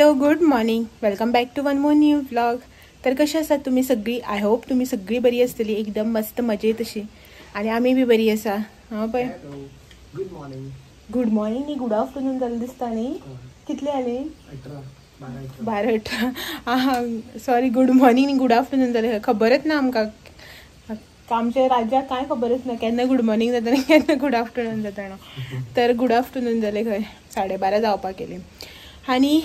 Hello, good morning. Welcome back to one more new vlog. तर कशी आसात तुम्ही सगळी? आय होप तुम्ही सगळी बरी आसतली, एकदम मस्त मजेत अशी. आणि आम्ही बी बरी आसा. हां पळय, गुड मॉर्निंग. गुड मॉर्निंग न्ही, गुड आफ्टरनून जालें दिसता न्ही. कितले आले? 12-18. हां सॉरी, गुड मॉर्निंग न्ही, गुड आफ्टरनून जालें. खबरच ना आमकां, आमच्या राज्याक कांय खबरच ना, केन्ना गुड मॉर्निंग जाता आनी केन्ना गुड आफ्टरनून जाता. तर गुड आफ्टरनून जालें खंय 12:30 जावपाक गेले. आनी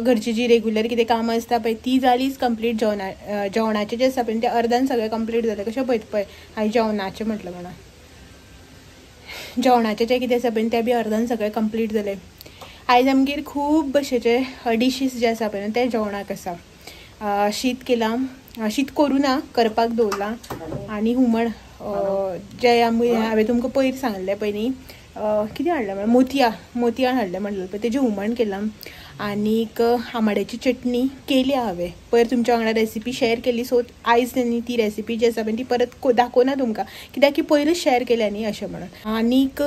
घरची जी रेग्युलर कितें कामां आसता पळय ती जालीच कंप्लीट. जेवणाचें जें आसा पळय तें अर्दान सगळें कंप्लीट जालें. कशें पळयत पळय हांवें जेवणाचें म्हटलं म्हणा, जेवणाचें जें कितें आसा पळय तें बी अर्दान सगळें कंप्लीट जालें. आयज आमगेर खूब भशेचे डिशीस जे आसा पळय ते जेवणाक आसा. शीत केलां, शीत करूं ना, करपाक दवरलां. आनी हुमण जें हांवें तुमकां पयर सांगलें पळय न्ही, कितें हाडलें म्हळ्यार मोतयां हाडलें म्हणलें पळय, तेजें हुमण केलां. आनीक आमाड्याची चटणी केली हांवें. पयर तुमच्या वांगडा रेसिपी शेअर केली, सो आयज न्ही ती रेसिपी जी आसा पळय ती परत दाखोवना तुमकां, कित्याक की पयरूच शेअर केल्या न्ही अशें म्हणून. आनीक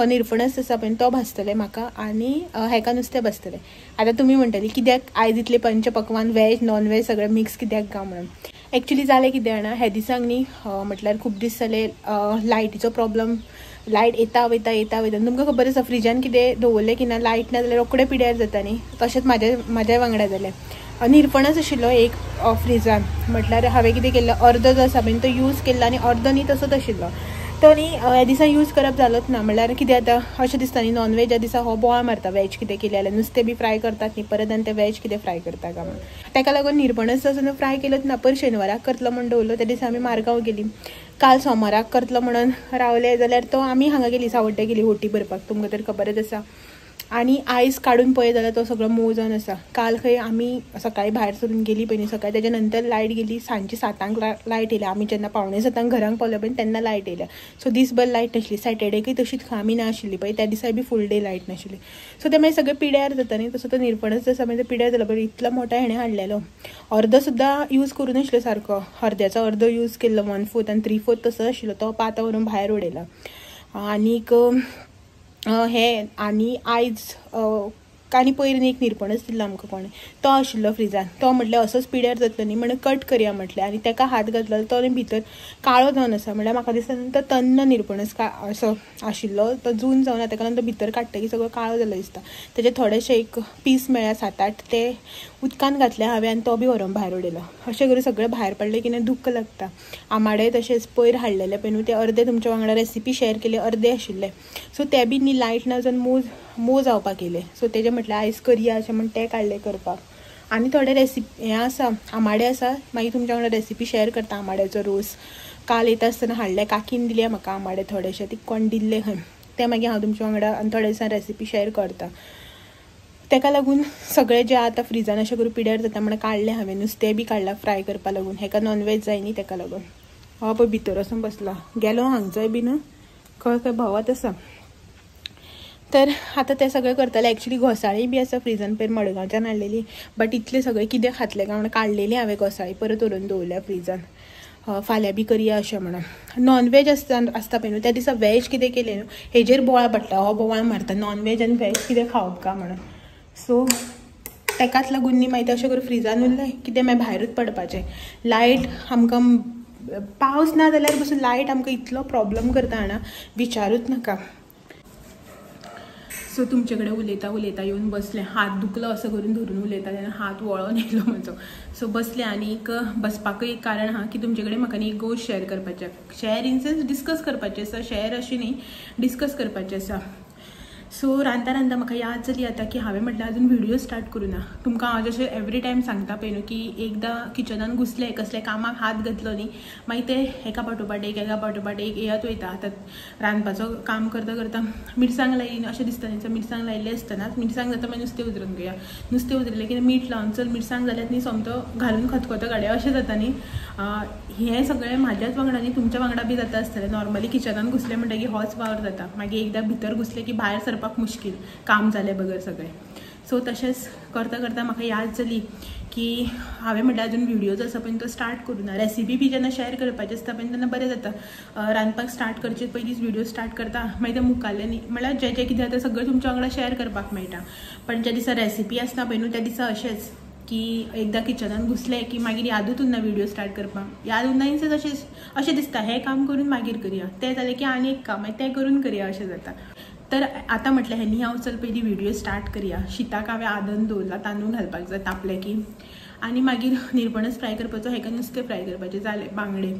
निरफणस आसा पळय तो भाजतलें म्हाका, आनी हेका नुस्तें भाजतलें. आतां तुमी म्हणटली कित्याक आयज इतलें पंचपक्वान वेज नॉन वेज सगळें मिक्स कित्याक काय म्हणून. एक्चुली जालें कितें जाणा, हे दिसांक न्ही म्हटल्यार खूब दीस जाले लायटीचो प्रॉब्लम. लायट येता वयता तुमकां खबर आसा फ्रिजान कितें दवरलें की ना, लायट ना जाल्यार रोखडें पिड्यार जाता न्ही. तशेंच म्हाज्या वांगडा जालें. निरफणस आशिल्लो एक फ्रिजान, म्हटल्यार हांवें कितें केल्लो, अर्दो जो आसा पळय तो यूज केल्लो आनी अर्दो न्ही तसोच आशिल्लो. तो न्ही ह्या दिसा यूज करप जालोच ना. म्हळ्यार कितें आतां अशें दिसता न्ही, नॉनवेजा दिसा हो बोवाळ मारता वेज कितें केलें जाल्यार. नुस्तें बी फ्राय करतात न्ही परत, आनी तें वेज कितें फ्राय करता काय म्हणून. ताका लागून निरफणस आसून फ्राय केलोच ना. पर शेनवाराक करतलो म्हणून दवरलो. त्या दिसा आमी मारगांव गेलीं. काल सोमाराक करतलो म्हणून रावले, जाल्यार तो आमी हांगा गेलीं, सावड्डे गेलीं होटी भरपाक, तुमकां तर खबरच आसा. आनी आयज काडून पळय जाल्यार तो सगळो मोव जावन आसा. काल खंय आमी सकाळीं भायर सरून गेलीं पळय न्ही सकाळीं, तेज्या नंतर लायट गेली. सांजची 7 लायट येयल्या. आमी जेन्ना 6:45 घरांक पावले पळय तेन्ना लायट येयल्या. सो दिसभर लायट नाशिल्ली. सॅटर्डेकूय तशीच आमी ना आशिल्ली पळय, त्या दिसा बी फूल डे लायट नाशिल्ली. सो ते मागीर सगळें पिड्यार जाता न्ही. तसो तो निरफणस आसा पळय तो पिड्यार जालो. बट इतलो मोठो हेणें हाडलेलो, अर्दो सुद्दां यूज करूं नाशिल्लो सारको. अर्द्याचो अर्दो यूज केल्लो, 1/4 आनी 3/4 तसो आशिल्लो. तो आतां व्हरून भायर उडयला. आनीक आनी आयज आनी पयर न्ही एक निरपणस दिल्लो आमकां कोणें, तो आशिल्लो फ्रिजान. तो म्हटल्यार असोच पिड्यार जातलो न्ही म्हणून कट करया म्हटलें. आनी ताका हात घातलो तो न्ही भितर काळो जावन आसा. म्हळ्यार म्हाका दिसता तो तन्न निरपणस असो आशिल्लो. तो जून जावन ताका लागून तो भितर काडटकीर सगळो काळो जालो दिसता. तेजे थोडेशे एक पीस मेळ्ळ्या 7-8, ते उदकान घातले हांवें आनी तो बी व्हरून भायर उडयलो. अशें करून सगळें भायर पडलें की दूख लागता. आमाडे तशेंच पयर हाडलेले पळय न्हू, ते अर्दे तुमच्या वांगडा रेसिपी शेअर केली, अर्दे आशिल्ले. सो ते बी न्ही लायट ना जावन मोव जावपाक येयले. सो तेजे म्हटल्यार आयज करया अशें म्हण ते काडले करपाक. आनी थोडे रेसिपी हें आसा, आमाडे आसा, मागीर तुमच्या वांगडा रेसिपी शेअर करता. आमाड्याचो रोस काल येता आसतना हाडले, काकीन दिले म्हाका आमाडे थोडेशे, ती कोण दिल्ले खंय ते मागीर हांव तुमच्या वांगडा आनी थोड्या दिसांनी रेसिपी शेअर करता. ताका लागून सगळें जें आतां फ्रिजान अशें करून पिड्यार जाता म्हणून काडलें हांवें. नुस्तें बी काडलां फ्राय करपा लागून. हेका नॉनवेज जाय न्ही ताका लागून. हो पळय भितर वचून बसला, गेलो हांगचोय बी न्हू खंय भोंवत आसा. तर आतां तें सगळें करतलें. एक्चुली घोसाळी बी आसा फ्रिजान, पयर मडगांवच्यान हाडलेली. बट इतलें सगळें कितें खातलें काय म्हणून काडलेली हांवें घोसाळी, परत व्हरून दवरल्या फ्रिजान. फाल्यां बी करया अशें म्हणून. नॉनवेज आसता पळय न्हू त्या दिसा वेज कितें केलें न्हू हेजेर बोवाळ पडटा. हो बोवाळ मारता नॉनवेज आनी वेज कितें खावप काय म्हणून. सो ताकाच लागून न्ही मागीर अशें करून फ्रिजान उरलें कितें मागीर भायरूच पडपाचें. लायट आमकां पावस ना जाल्यार पासून लायट आमकां इतलो प्रॉब्लम करता जाणा, विचारूच नाका. सो तुमचे कडेन उलयता येवन बसलें. हात दुखलो असो करून धरून उलयता तेन्ना हात वळोन येयलो म्हजो. सो बसलें. आनीक बसपाकूय एक कारण आहा की तुमचे कडेन म्हाका न्ही एक गोश्ट शेअर करपाचें. शेअर इन सेन्स डिस्कस करपाचें आसा. शेअर अशें न्ही, डिस्कस करपाचें आसा. सो रांदता म्हाका याद जाली आतां की हांवें म्हटल्यार अजून व्हिडियो स्टार्ट करूं ना. तुमकां हांव जशें एवरी टायम सांगता पळय न्हू की एकदां किचनान घुसलें, कसले कामाक हात घातलो न्ही मागीर ते एका फाटोफाट एक येयत वयता. आतां रांदपाचो काम करता मिरसांग लायली अशें दिसता न्ही, मिरसांग लायिल्ली आसतनाच मिरसांग जाता मागीर नुस्तें उजरोवन घेवया. नुस्तें उजरलें की मीठ लावन चल मिरसांग जाल्यात न्ही सोमतो घालून खतखतो काडया अशें जाता न्ही. हें सगळें म्हाज्याच वांगडा न्ही तुमच्या वांगडा बी जाता आसतलें. नॉर्मली किचनान घुसलें म्हणटकीर होच वावर जाता. मागीर एकदां भितर घुसलें की भायर सरपाक मुश्कील, काम जालें बगर सगळें. सो तशेंच करता म्हाका याद जाली की हांवें म्हटलें अजून व्हिडिओज आसा पण तो स्टार्ट करूं ना. रेसिपी बी जेन्ना शेअर करपाचें आसता पळय तेन्ना बरें जाता. रांदपाक स्टार्ट करचे पयलींच व्हिडिओ स्टार्ट करता, मागीर ते मुखाल्ले म्हळ्यार जें जें कितें जाता सगळें तुमच्या वांगडा शेअर करपाक मेळटा. पण ज्या दिसा रेसिपी आसता पळय न्हू त्या दिसा अशेंच की एकदां किचनान घुसलें की मागीर यादूच उरना व्हिडिओ स्टार्ट करपाक. याद उरना इन सेन्स अशें दिसता हें काम करून मागीर करया, तें जालें की आनी एक काम तें करून करया अशें जाता. तर आतां म्हटलें हें हांव चल पयलीं व्हिडिओ स्टार्ट करया. शिताक हांवें आदन दवरला, तांदूळ घालपाक जाय तापले की, आनी मागीर निरपणस फ्राय करपाचो, हेका नुस्तें फ्राय करपाचें जालें बांगडे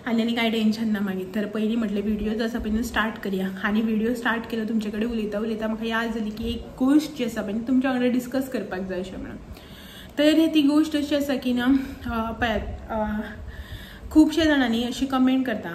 आनी कांय टेन्शन ना मागीर. तर पयलीं म्हटलें व्हिडिओज आसा पळय स्टार्ट करया. आनी व्हिडिओ स्टार्ट केलो तुमचे कडेन उलयता उलयता म्हाका याद जाली की एक गोश्ट जी आसा पळय तुमच्या वांगडा डिस्कस करपाक जाय अशें म्हणून. तर ती गोश्ट अशी आसा की ना पळयात खुबशे जाणांनी अशी कमेंट करता,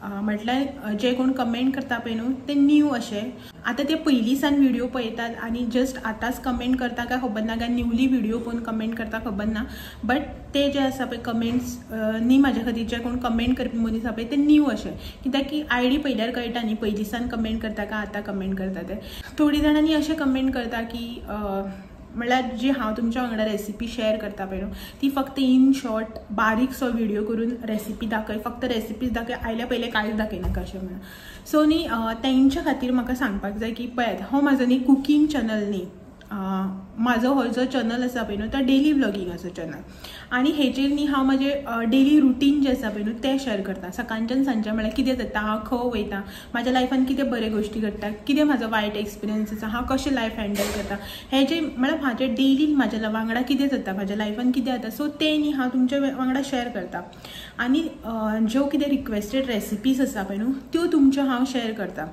म्हटल्यार जे कोण कमेंट करता पळय न्हू ते न्यू अशे. आतां ते पयलींसान व्हिडिओ पळयतात आनी जस्ट आतांच कमेंट करता काय खबर ना, काय न्यूली व्हिडिओ पळोवन कमेंट करता खबर ना. बट ते जे आसा पळय कमेंट्स न्ही म्हाज्या खातीर जे कोण कमेंट करपी मनीस आसा पळय ते न्यू अशे, कित्याक की आयडी पयल्यार कळटा न्ही पयलींसान कमेंट करता काय आतां कमेंट करता ते. थोडी जाणांनी अशें कमेंट करता की म्हळ्यार जी हांव तुमच्या वांगडा रेसिपी शेअर करता पळय न्हू ती फक्त इन शॉर्ट बारीकसो व्हिडिओ करून रेसिपी दाखय, फक्त रेसिपीज दाखय, आयल्या पयलें कांयच दाखयनाका अशें म्हणून. सो न्ही तेंच्या खातीर म्हाका सांगपाक जाय की पळयात हो म्हाजो न्ही कुकींग चॅनल न्ही, म्हाजो हो जो चॅनल आसा पळय न्हू तो डेली व्लॉगिंगाचो चॅनल. आनी हेचेर न्ही हांव म्हाजें डेली रुटीन जें आसा पळय न्हू तें शेअर करता. सकाळच्यान सांजचे म्हळ्यार कितें जाता, हांव खंय वयता, म्हाज्या लायफान कितें बरे गोश्टी घडटा, कितें म्हाजो वायट एक्सपिरियन्स आसा, हांव कशें लायफ हँडल करता, हें जें म्हळ्यार म्हाजें डेली म्हाज्या वांगडा कितें जाता, म्हाज्या लायफान कितें जाता, सो तें न्ही हांव तुमच्या वांगडा शेअर करता. आनी ज्यो कितें रिक्वेस्टेड रेसिपीज आसा पळय न्हू त्यो तुमच्यो हांव शेअर करता.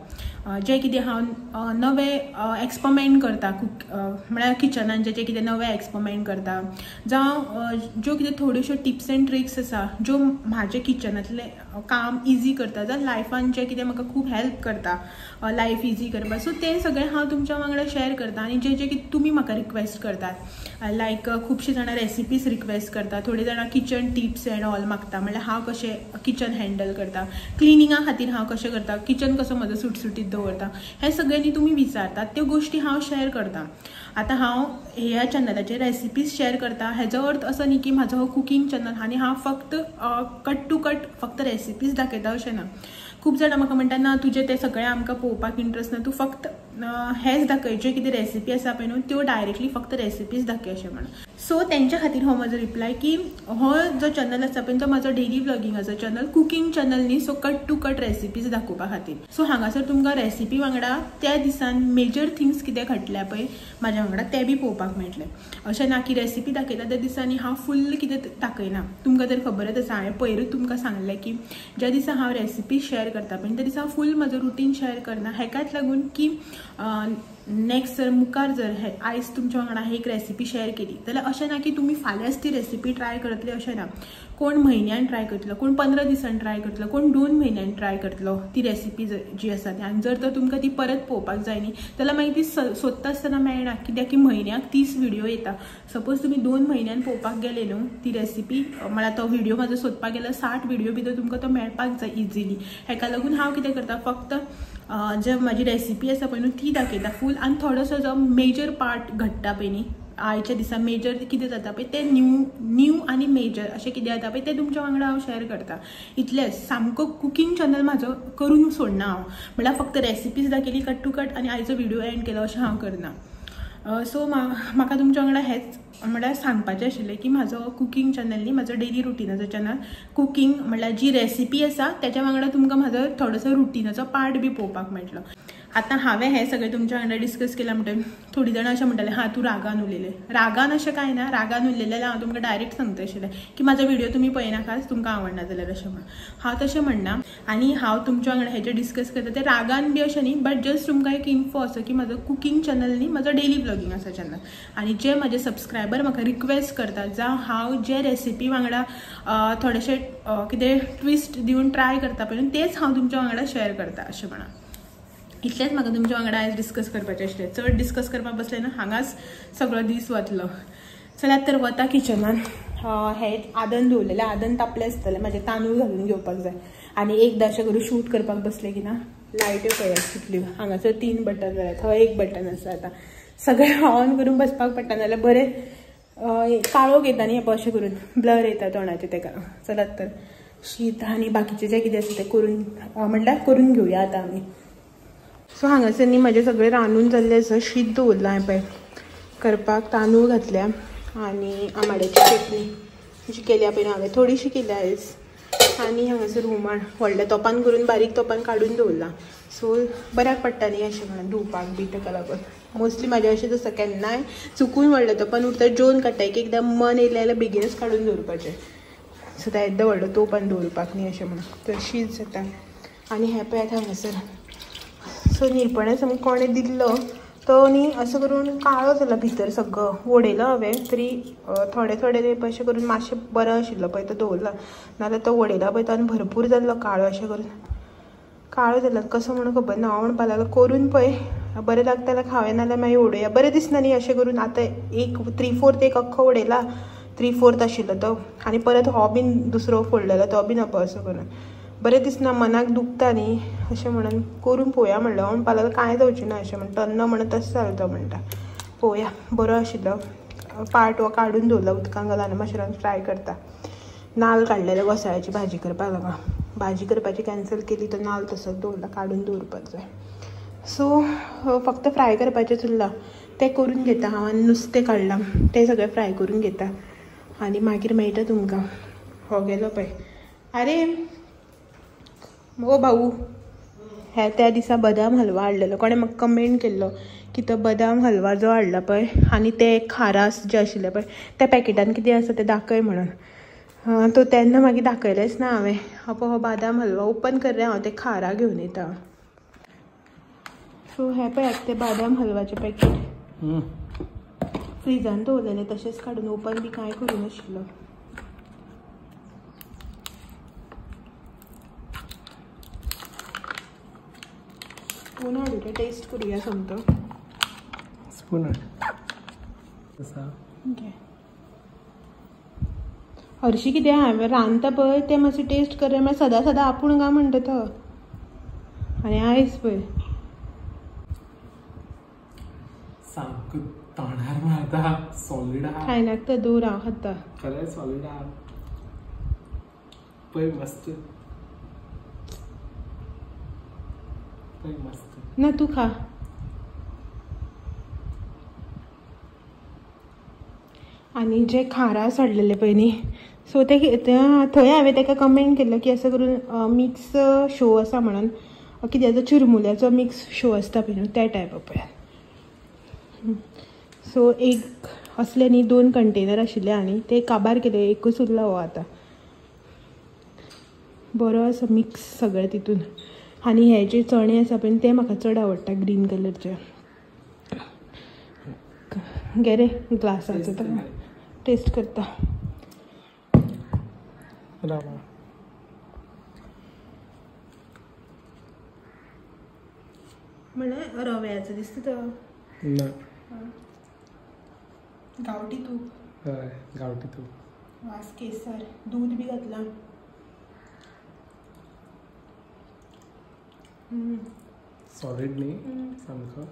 जे कितें हांव नवें एक्सपरिमेंट करता म्हळ्यार किचनान जे कितें नवें एक्सपरिमेंट करता, जावं ज्यो कितें थोड्योश्यो टिप्स एंड ट्रिक्स आसा ज्यो म्हाजें किचनांतलें काम इजी करता, जावं लायफान जें कितें म्हाका खूब हेल्प करता लायफ इजी करपाक, सो तें सगळें हांव तुमच्या वांगडा शेअर करता. आनी जे जे कितें तुमी म्हाका रिक्वेस्ट करतात, लायक खुबशीं जाणां रेसिपीज रिक्वेस्ट करता, थोडीं जाणां किचन टिप्स एंड ऑल मागता, म्हळ्यार हांव कशें किचन हँडल करता, क्लिनिंगा खातीर हांव कशें करता, किचन कसो म्हजो सुटसुटीत दवरता, हें सगळ्यांनी तुमी विचारतात, त्यो गोश्टी हांव शेअर करता. आतां हांव ह्या चॅनलाचेर रेसिपीज शेअर करता हेजो अर्थ असो न्ही की म्हाजो हो कुकींग चॅनल आनी हांव फक्त कट टू कट फक्त रेसिपीज दाखयता अशें ना. खूब जाणां म्हाका म्हणटा ना तुजें तें सगळें आमकां पळोवपाक इंट्रस्ट ना, तूं फक्त हेच दाखय जे कितें रेसिपी आसा पळय न्हू त्यो डायरेक्टली फक्त रेसिपीज दाखय अशें म्हणून. सो तेंच्या खातीर हो म्हजो रिप्लाय की हो जो चॅनल आसा पळय तो म्हजो डेली व्लॉगिंगाचो चॅनल, कुकींग चॅनल न्ही, so cut to cut recipes दाखोवपा खातीर. सो हांगासर तुमकां रेसिपी वांगडा त्या दिसान मेजर थिंग्स कितें घडल्या पळय म्हाज्या वांगडा ते बी पळोवपाक मेळटलें. अशें ना की रेसिपी दाखयता त्या दिसांनी हांव फुल्ल कितें दाखयना. तुमकां तर खबरच आसा हांवें पयरूच तुमकां सांगलें की ज्या दिसा हांव रेसिपी शेअर करता पळय त्या दिसा हांव फुल म्हजो रुटीन शेअर करना. हेकाच लागून की नेक्स्ट जर मुखार जर आयज तुमच्या वांगडा एक रेसिपी शेअर केली जाल्यार अशें ना की तुमी फाल्यांच ती रेसिपी ट्राय करतले अशें ना. कोण म्हयन्यान ट्राय करतलो, कोण 15 दिसान ट्राय करतलो, कोण 2 म्हयन्यान ट्राय करतलो ती रेसिपी जी आसा ती. आनी जर तर तुमकां ती परत पळोवपाक जाय न्ही जाल्यार मागीर ती सोदता आसतना मेळना, कित्याक की म्हयन्याक 30 व्हिडिओ येता. सपोज तुमी 2 म्हयन्यान पळोवपाक गेले न्हू ती रेसिपी म्हळ्यार तो व्हिडिओ म्हाजो सोदपाक गेल्यार 60 व्हिडिओ भितर तुमकां तो मेळपाक जाय इजिली. हेका लागून हांव कितें करता फक्त जे म्हाजी रेसिपी आसा पळय न्हू ती दाखयता फूल, आनी थोडोसो जो मेजर पार्ट घडटा पळय न्ही आयच्या दिसा मेजर कितें जाता पळय ते न्यू आनी मेजर अशें कितें जाता पळय ते तुमच्या वांगडा हांव शेअर करता. इतलेंच. सामको कुकींग चॅनल म्हाजो करून सोडना हांव, म्हळ्यार फक्त रेसिपीज दाखयली कट टू कट आनी आयचो व्हिडिओ एंड केलो अशें हांव करना. सो म्हाका तुमच्या वांगडा हेच म्हळ्यार सांगपाचें आशिल्लें की म्हाजो कुकींग चॅनल न्ही, म्हाजो डेली रुटीनाचो चॅनल. कुकींग म्हळ्यार जी रेसिपी आसा तेच्या वांगडा तुमकां म्हाजो थोडोसो रुटीनाचो पार्ट बी पळोवपाक मेळटलो. आतां हांवें हें सगळें तुमच्या वांगडा डिस्कस केलां म्हणटकीर थोडीं जाणां अशें म्हणटाले हा तूं रागान उलयलें. रागान अशें कांय ना, रागान उलयलें जाल्यार हांव तुमकां डायरेक्ट सांगता आशिल्लें की म्हाजो व्हिडिओ तुमी पळयनाकाच, तुमकां आवडना जाल्यार अशें म्हणून. हांव तशें म्हणना आनी हांव तुमच्या वांगडा हेजें डिस्कस करता तें रागान बी अशें न्ही, बट जस्ट तुमकां एक इन्फो असो की म्हाजो कुकींग चॅनल न्ही, म्हाजो डेली ब्लॉगिंगाचो चॅनल. आनी जे म्हाजे सबस्क्रायबर म्हाका रिक्वेस्ट करतात जावं हांव जे रेसिपी वांगडा थोडेशे कितें ट्विस्ट दिवन ट्राय करता पळय तेच हांव तुमच्या वांगडा शेअर करता अशें म्हणून. इतलेंच म्हाका तुमच्या वांगडा आयज डिस्कस करपाचें आशिल्लें. चड डिस्कस करपाक बसलें ना हांगाच सगळो दीस वतलो. चलात तर वता किचनान. हें आदन दवरलेलें, आदन तापलें आसतलें, म्हाजें तांदूळ घालून घेवपाक जाय. आनी एकदां अशें करून शूट करपाक बसलें की ना लायट्यो पळयात कितल्यो. हांगासर 3 बटन जाल्यात, थंय 1 बटन आसा. आतां सगळें ऑन करून बसपाक पडटा नाल्यार बरें काळोख येता न्ही अशें करून ब्लर येता तोंडाचे तेका. चलात तर शीत आनी बाकीचें जें कितें आसा तें करून म्हणल्यार करून घेवया आतां आमी. सो हांगासर न्ही म्हाजें सगळें रांदून जाल्लें आसा. शीत दवरलां हांवें पळय करपाक, तांदूळ घातल्या आनी आंबाड्याची चटणी जी केल्या पळय हांवें थोडीशी केल्या आयज. आनी हांगासर हुमण व्हडल्या तोपान करून बारीक तोपान काडून दवरलां. सो बऱ्याक पडटा न्ही अशें म्हणून धुवपाक बी ताका लागून. मोस्टली म्हाजें अशेंच आसता केन्नाय चुकून व्हडल्या तोपान उरता जेवन काडटा. एक एकदां मन येयलें जाल्यार बेगीनच काडून दवरपाचें. सो त्या येद्दां व्हडलो तोपान दवरपाक न्ही अशें म्हणून तर शीत जाता. आनी हें पळयात हांगासर सो निरपणस आमकां कोणें दिल्लो तो न्ही असो करून काळो जाला भितर सगळो. वडयलो हांवें तरी थोडे थोडे अशें करून मातशें बरो आशिल्लो पळय तो दवरला. नाजाल्यार तो वडयला पळय तो आनी भरपूर जाल्लो काळो अशें करून. काळो जाला कसो म्हणून खबर ना. हांव म्हणपा लागलो करून पळय बरें लागता जाल्यार खावें नाल्यार मागीर उडोवया. बरें दिसना न्ही अशें करून. आतां एक 3/4 एक अख्खो उडयला. 3/4 आशिल्लो तो आनी परत हो बीन दुसरो फोडलेलो तो बीन अपो असो करून. बरें दिसना मनाक दुखता न्ही अशें म्हणून करून पळोवया म्हणलो. हांव म्हणपा लागलो कांय जावचें ना अशें म्हणटा. तन्नो म्हणून तसो जालो तो म्हणटा. पळोवया बरो आशिल्लो. पार्ट हो काडून दवरला उदकांत घालून आनी मातशें फ्राय करता. नाल्ल काडलेले घोसाळ्याची भाजी करपाक लागून. भाजी करपाची कॅन्सल केली तो नाल्ल तसोच दवरला काडून दवरपाक जाय. सो फक्त फ्राय करपाचें उरलां तें करून घेता हांव. आनी नुस्तें काडलां तें सगळें फ्राय करून घेता आनी मागीर मेळटा तुमकां. हो गेलो पळय. आरे ओ भाऊ हे त्या दिसा बदाम हलवा हाडलेलो. कोणें म्हाका कमेंट केल्लो की तो बदाम हलवा जो हाडला पळय आनी ते खारास जे आशिल्ले पळय त्या पॅकेटान कितें आसा तें दाखय म्हणून. तो तेन्ना मागीर दाखयलेंच ना हांवें. हो बदाम हलवा ओपन कर रे हांव ते खारा घेवन येता. सो हे पळयात ते बदाम हलवाचें पॅकेट फ्रिजान दवरलेलें तशेंच काडून ओपन बी कांय करूनाशिल्लो. स्पून हाडू रे टेस्ट करूया समतो. स्पून हरशीं कितें हांवें रांदता पळय तें मातशें टेस्ट कर मागीर सदां सदां आपूण गा म्हणटा तो. आनी आयज पळय सामको तोंडार मारता. सॉलिड आहा. खायनाक तो दवर हांव खाता. खरें सॉलिड आहा पळय मस्त. पळय मस्त. ना तूं खा. आनी जे खारास हाडलेले पळय न्ही सो ते थंय हांवें ताका कमेंट केल्लो की असो करून मिक्स शो आसा म्हणून. कित्याचो चिरमुल्याचो मिक्स शो आसता पळय न्हू त्या टायपा पळय. सो एक असले न्ही 2 कंटेनर आशिल्ले आनी ते काबार केले. एकूच उरला हो आतां. बरो आसा मिक्स सगळें तितून. आनी हे जे चणे आसा पळय ते म्हाका चड आवडटा ग्रीन कलरचे. घे रे ग्लासाचो तर टेस्ट करता. म्हळ्यार रव्याचो दिसता तो. ना गांवठी तूप. हय गांवठी तूप. वास केसर दूध बी घातलां. सॉलिड न्ही सामको.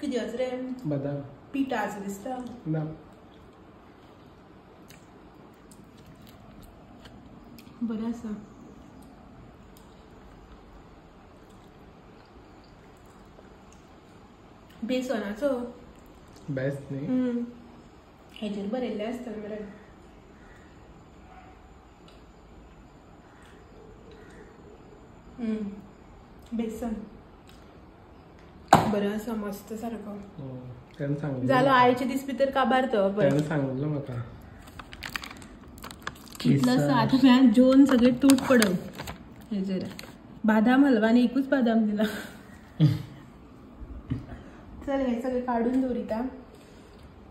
कित्याचो रे बदाम पिठाचो दिसता. ना बरें आसा. बेसनाचो बेस्ट न्ही. हेजेर बरयल्लें आसता मरे. बेसन बरो आसा मस्त सारको. तेन्ना सांगलो जालो आयचे दीस भितर काबार तो. तेन्ना सांगलो म्हाका. कितलो आसा आतां जेवन सगळें तूट पडव हेजेर. बादाम हलवा आनी एकूच बादाम दिला. चल हे सगळें काडून दवरिता.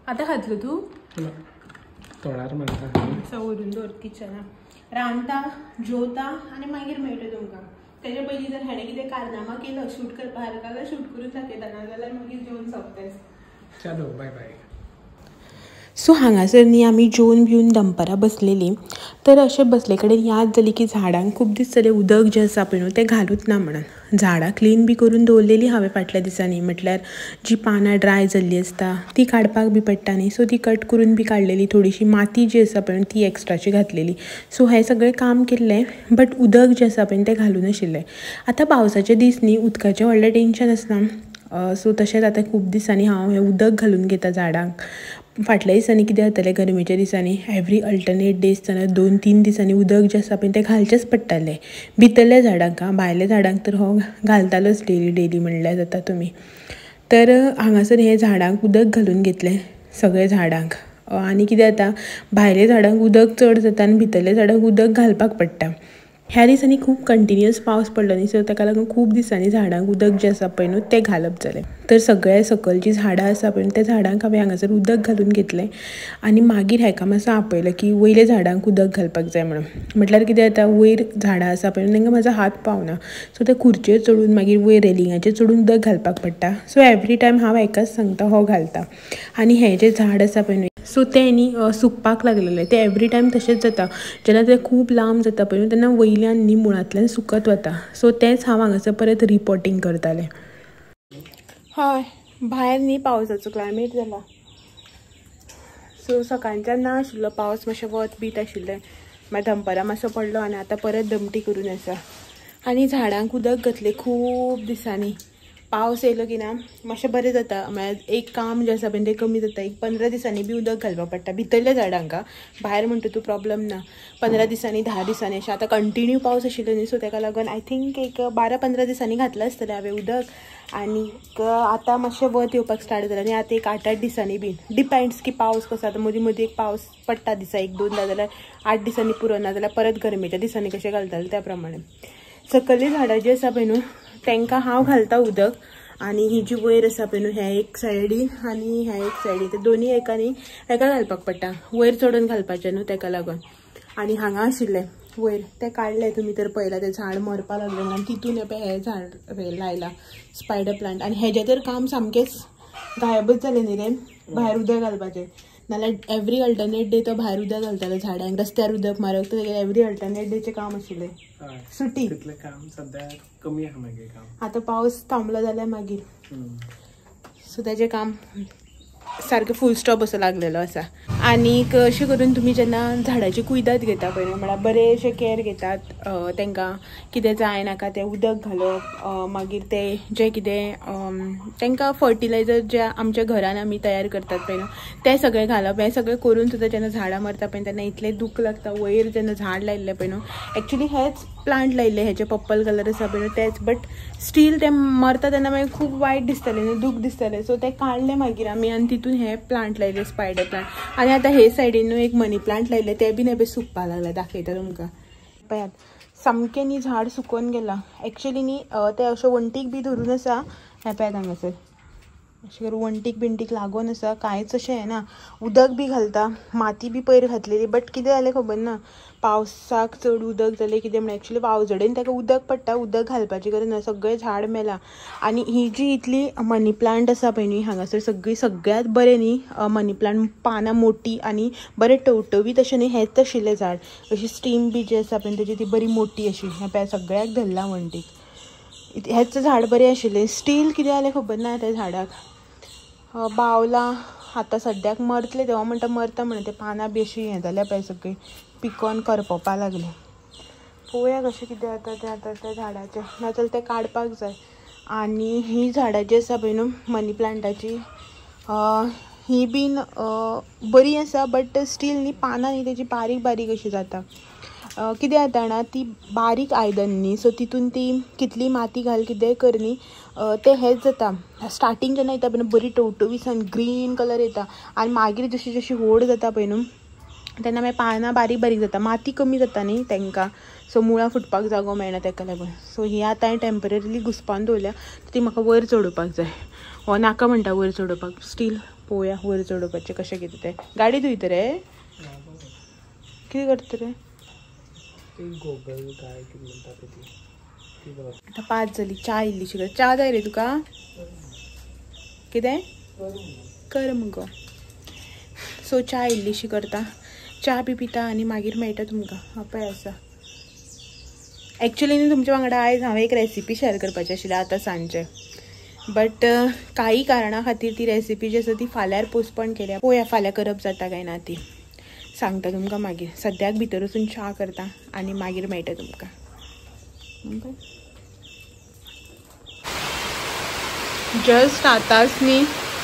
आतां खातलो तूं. तोंडार मारता. व्हरून दवर किचनाक. रांदता जेवता आनी मागीर मेळटा तुमकां. तेजे पयलीं जर हेणें कितें कारनामा केलो शूट करपा सारको जाल्यार शूट करून दाखयता. नाजाल्यार मागीर जेवन सोंपताच. चलो बाय बाय. सो हांगासर न्ही आमी जेवन बिवन दनपारां बसलेलीं. तर अशें बसले कडेन याद जाली की झाडांक खूब दीस जाले उदक जें आसा पळय न्हू तें घालूच ना म्हणून झाडां क्लीन बी करून दवरलेली हांवें फाटल्या दिसांनी म्हटल्यार जी पानां ड्राय जाल्ली आसता ती काडपाक बी पडटा न्ही सो ती कट करून बी काडलेली थोडीशी माती जी आसा पळय ती एक्स्ट्राची घातलेली सो हें सगळें काम केल्लें बट उदक जें आसा पळय तें घालून नाशिल्लें आतां पावसाचे दीस न्ही उदकाचें व्हडलें टेंशन आसना सो तशेंच आतां खूब दिसांनी हांव हें उदक घालून घेता झाडांक फाटल्या दिसांनी कितें जातालें गरमेच्या दिसांनी एवरी अल्टरनेट डेज जाल्यार 2-3 दिसांनी उदक जें आसा पळय तें घालचेंच पडटालें भितरल्या झाडांक भायल्या झाडांक तर हो घालतालोच डेली म्हणल्यार जाता तुमी तर हांगासर हे झाडांक उदक घालून घेतलें सगळे झाडांक आनी कितें जाता भायल्या झाडांक उदक चड जाता आनी भितरल्या झाडांक उदक घालपाक पडटा ह्या दिसांनी खूब कंटिन्युअस पावस पडलो न्ही सो ताका लागून खूब दिसांनी झाडांक उदक जें आसा पळय न्हू तें घालप जालें तर सगळे सकलची झाडां आसा पळय त्या झाडांक हांवें हांगासर उदक घालून घेतलें आनी मागीर हेका मातसो आपयलें की वयल्या झाडांक उदक घालपाक जाय म्हणून म्हटल्यार कितें जाता वयर झाडां आसा पळय तांकां म्हाजो हात पावना सो ते खुर्चेर चडून मागीर वयर रेलिंगाचेर चडून उदक घालपाक पडटा सो एवरी टायम हांव एकाच सांगता हो घालता आनी हें जें झाड आसा पळय न्ही सो तें न्ही सुकपाक लागलेलें तें एवरी टायम तशेंच जाता जेन्ना तें खूब लांब जाता पळय तेन्ना वयल्यान न्ही मुळांतल्यान सुकत वता सो तेंच हांव हांगासर परत रिपोर्टिंग करतालें हय भायर न्ही पावसाचो क्लायमेट जाला सो सकाळच्यान ना आशिल्लो पावस मातशें वत बीत आशिल्लें मागीर दनपारां मातसो पडलो आनी आतां परत दमटी करून आसा आनी झाडांक उदक घातलें खूब दिसांनी पावस येयलो की ना मातशें बरें जाता म्हळ्यार एक काम जें आसा पळय तें कमी जाता एक 15 दिसांनी बी उदक घालपाक पडटा भितरल्या झाडांक भायर म्हणटा तूं प्रॉब्लम ना 15 दिसांनी 10 दिसांनी अशें आतां कंटिन्यू पावस आशिल्लो न्ही सो ताका लागून आय थिंक एक 12-15 दिसांनी घातलें आसतलें हांवें उदक आनीक आतां मातशें वत येवपाक स्टार्ट जालें आनी आतां एक 8-8 दिसांनी बी डिपेंड्स की पावस कसो आतां मदीं मदीं एक पावस पडटा दिसा 1-2 जाल्यार 8 दिसांनी पुरो ना जाल्यार परत गरमेच्या दिसांनी कशें घालतालें त्या प्रमाणे सकयली झाडां जीं आसा पळय न्हू तांकां हांव घालता उदक आनी ही जी वयर आसा पळय न्हू ह्या एक सायडीन आनी ह्या एक सायडीन ते दोनी एकानी हेका घालपाक पडटा वयर चडून घालपाचें न्हू ताका लागून आनी हांगा आशिल्लें वयर तें काडलें तुमी तर पळयलां तें झाड मरपा लागलें आनी तितून हे झाड लायलां स्पायडर प्लांट आनी हेजें तर काम सामकेंच गायबच जालें न्ही रे भायर उदक घालपाचें नाल्यार एवरी अल्टरनेट डे तो भायर उदक घालतालो झाडांक रस्त्यार उदक मारप तर एवरी अल्टरनेट डेचें काम आशिल्लें सुटी काम सध्या कमी आहा मागीर काम आतां पावस थांबलो जाल्यार मागीर सो तेजें काम सारकें फूल स्टॉप असो लागलेलो आसा आनीक अशें करून तुमी जेन्ना झाडाची कुयदाद घेता पळय म्हळ्यार बरेशें कॅर घेतात तांकां कितें जाय नाका तें उदक घालप मागीर तें जें कितें तांकां फर्टिलायझर जें आमच्या घरान आमी तयार करतात पळय न्हू तें सगळें घालप हें सगळें करून सुद्दां जेन्ना झाडां मरता पळय तेन्ना इतलें दूख लागता वयर जेन्ना झाड लायिल्लें पळय न्हू एक्चुली हेच प्लांट लायिल्ले हेचे पर्पल कलर आसा पळय न्हू तेच बट स्टील तें मरता तेन्ना मागीर खूब वायट दिसतालें न्हू दूख दिसतालें सो तें काडलें मागीर आमी आनी तितून हे प्लांट लायले स्पायडर प्लांट आनी आतां हे सायडीन न्हू एक मनी प्लांट लायले ते बीन हे सुकपाक लागले दाखयता तुमकां पळयात सामकें न्ही झाड सुकोवन गेलां एक्चुली न्ही तें अशें वंटीक बी धरून आसा हे पळयात हांगासर अशें करून वंटीक बिंटीक लागून आसा कांयच अशें हें ना उदक बी घालता माती बी पयर घातलेली बट कितें जालें खबर ना पावसाक चड उदक जालें कितें म्हण एक्चुली वावजडेन ताका उदक पडटा उदक घालपाची गरज ना सगळें झाड मेलां आनी ही जी इतली मनी प्लांट आसा पळय न्ही हांगासर सगळ्यात बरें न्ही मनी प्लांट पानां मोटी आनी बरें टवटवीत अशें न्ही हेंच आशिल्लें झाड अशी स्टीम बी जी आसा पळय तेजी ती बरी मोटी अशी हें पळय सगळ्याक धरला वंटीक हेंच झाड बरें आशिल्लें स्टील कितें जालें खबर ना त्या झाडाक बावलां आतां सद्याक मरतलें तेव्हा म्हणटा मरता म्हणून ते पानां बी अशीं हें जाल्या पळय सगळीं पिकोन करपपाक लागलें पळोवया कशें कितें जाता तें आतां त्या झाडाचें नाजाल्यार तें काडपाक जाय आनी ही झाडां जी आसा पळय न्हू मनी प्लांटाची ही बीन बरी आसा बट स्टील न्ही पानां न्ही तेजी बारीक बारीक अशी जाता कितें जाता जाणा ती बारीक आयदन न्ही सो तितून ती कितली माती घाल कितेंय कर न्ही तें हेंच जाता स्टार्टींग जेन्ना येता पळय बरी टवटवीसान ग्रीन कलर येता आनी मागीर जशी जशी व्हड जाता पळय न्हू तेन्ना मागीर पानां बारीक बारीक जाता माती कमी जाता न्ही तांकां सो मुळां फुटपाक जागो मेळना ताका लागून सो ही आतां हांवें टेम्पररी घुसपावन दवरल्या ती म्हाका वयर चडोवपाक जाय हो नाका म्हणटा वयर चडोवपाक स्टील पळोवया वयर चडोवपाचें कशें कितें तें गाडी धुयता रे कितें करता रे आतां 5 जाली च्या इल्लीशी कर च्या जाय रे तुका कितें कर मुगो सो च्या इल्लीशी करता च्या बी पिता आणि मागीर मेळटा तुमकां. हा पळय आसा. एक्चुअली न्ही तुमच्या वांगडा आयज हांवें एक रेसिपी शेअर करपाची आशिल्ली आतां सांजचे, बट काही कारणा खातीर ती रेसिपी जी आसा ती फाल्यार पोस्टपोन केल्या. पळोवया फाल्यां करप जाता काय ना ती. सांगता तुमकां मागीर. सद्याक भितर वचून च्या करता आनी मागीर मेळटा तुमकां. जस्ट आतांच न्ही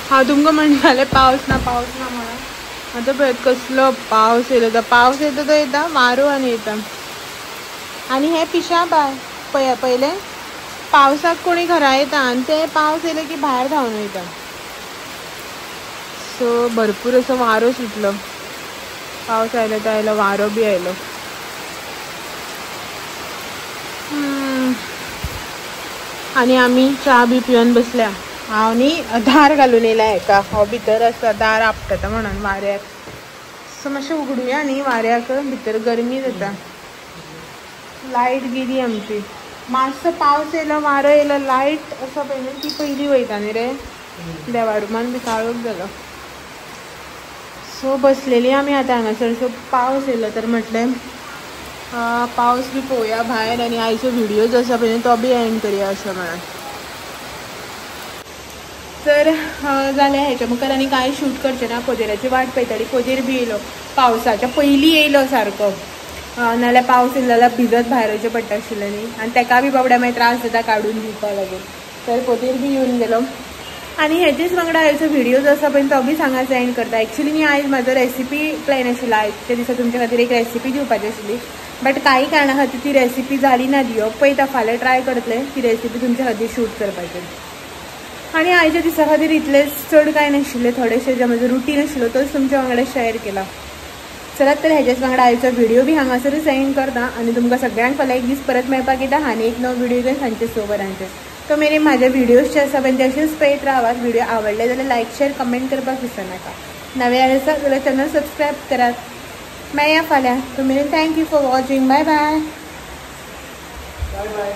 हांव तुमकां म्हणटालें पावस ना म्हणून. आतां पळय कसलो पावस येयलो तो. पावस येता तो येता, वारो आनी येता. आनी हे पिशाबाय पयलें पावसाक कोणी घरा येता आनी ते पावस येयलो की भायर धांवन वयता. सो भरपूर असो वारो सुटलो. पावस आयलो तो आयलो, वारो बी आयलो. आनी आमी च्या बी पिवन बसल्या. हांव न्ही दार घालून येयला हेका. हो भितर आसा दार आपटता म्हणून वाऱ्याक. सो मातशें उगडुया न्ही वाऱ्याक, भितर गरमी जाता. लायट गेली आमची. मातसो पावस येयलो, वारो येयलो, लायट असो पयली ती पयली वयता न्ही रे. देवा रुमान बी काळोख जालो. सो बसलेली आमी आतां हांगासर. सो पावस येयलो तर म्हटलें पावस बी पळोवया भायर आनी आयचो व्हिडिओ जो आसा पळय तो बी एंड करया अशें म्हणून. तर जालें हेच्या मुखार आनी कांय शूट करचें ना. पोदेराची वाट पळयताली. पोदेर बी येयलो पावसाच्या पयलीं येयलो सारको. नाल्यार पावस येयलो जाल्यार भिजत भायर वयचें पडटा आशिल्लें न्ही. आनी ताका बी बाबड्या मागीर त्रास जाता काडून दिवपा लागून. तर पोदेर बी येवन गेलो. आनी हेचेच वांगडा आयचो व्हिडिओ जो आसा पळय तो बी सांगात एंड करता. एक्चुअली न्ही आयज म्हाजो रेसिपी प्लॅन आशिल्लो. आयच्या दिसा तुमच्या खातीर एक रेसिपी दिवपाची आशिल्ली, बट काही कारणा खातीर ती रेसिपी जाली ना दिवप. पळयता फाल्यां ट्राय करतलें ती रेसिपी तुमच्या खातीर शूट करपाचें. आनी आयच्या दिसा खातीर इतलेंच, चड कांय नाशिल्लें. थोडेशें जे म्हजो रुटीन आशिल्लो तोच तुमच्या वांगडा शेअर केला. चलत तर हेच्याच वांगडा आयचो व्हिडिओ बी हांगासरूच एंड करता आनी तुमकां सगळ्यांक फाल्यां एक दीस परत मेळपाक येता आनी एक नवो व्हिडिओ घेवन सांजचे 6 वरांचेर. तो मेरेन म्हाजे व्हिडिओज जे आसा पळय ते अशेंच पळयत रावात. व्हिडिओ आवडले जाल्यार लायक शेअर कमेंट करपाक विसरनाका. नवे आसा जाल्यार चॅनल सबस्क्रायब करात. मेळया फाल्यां. तो मेरेन thank you for watching. Bye bye. Bye bye.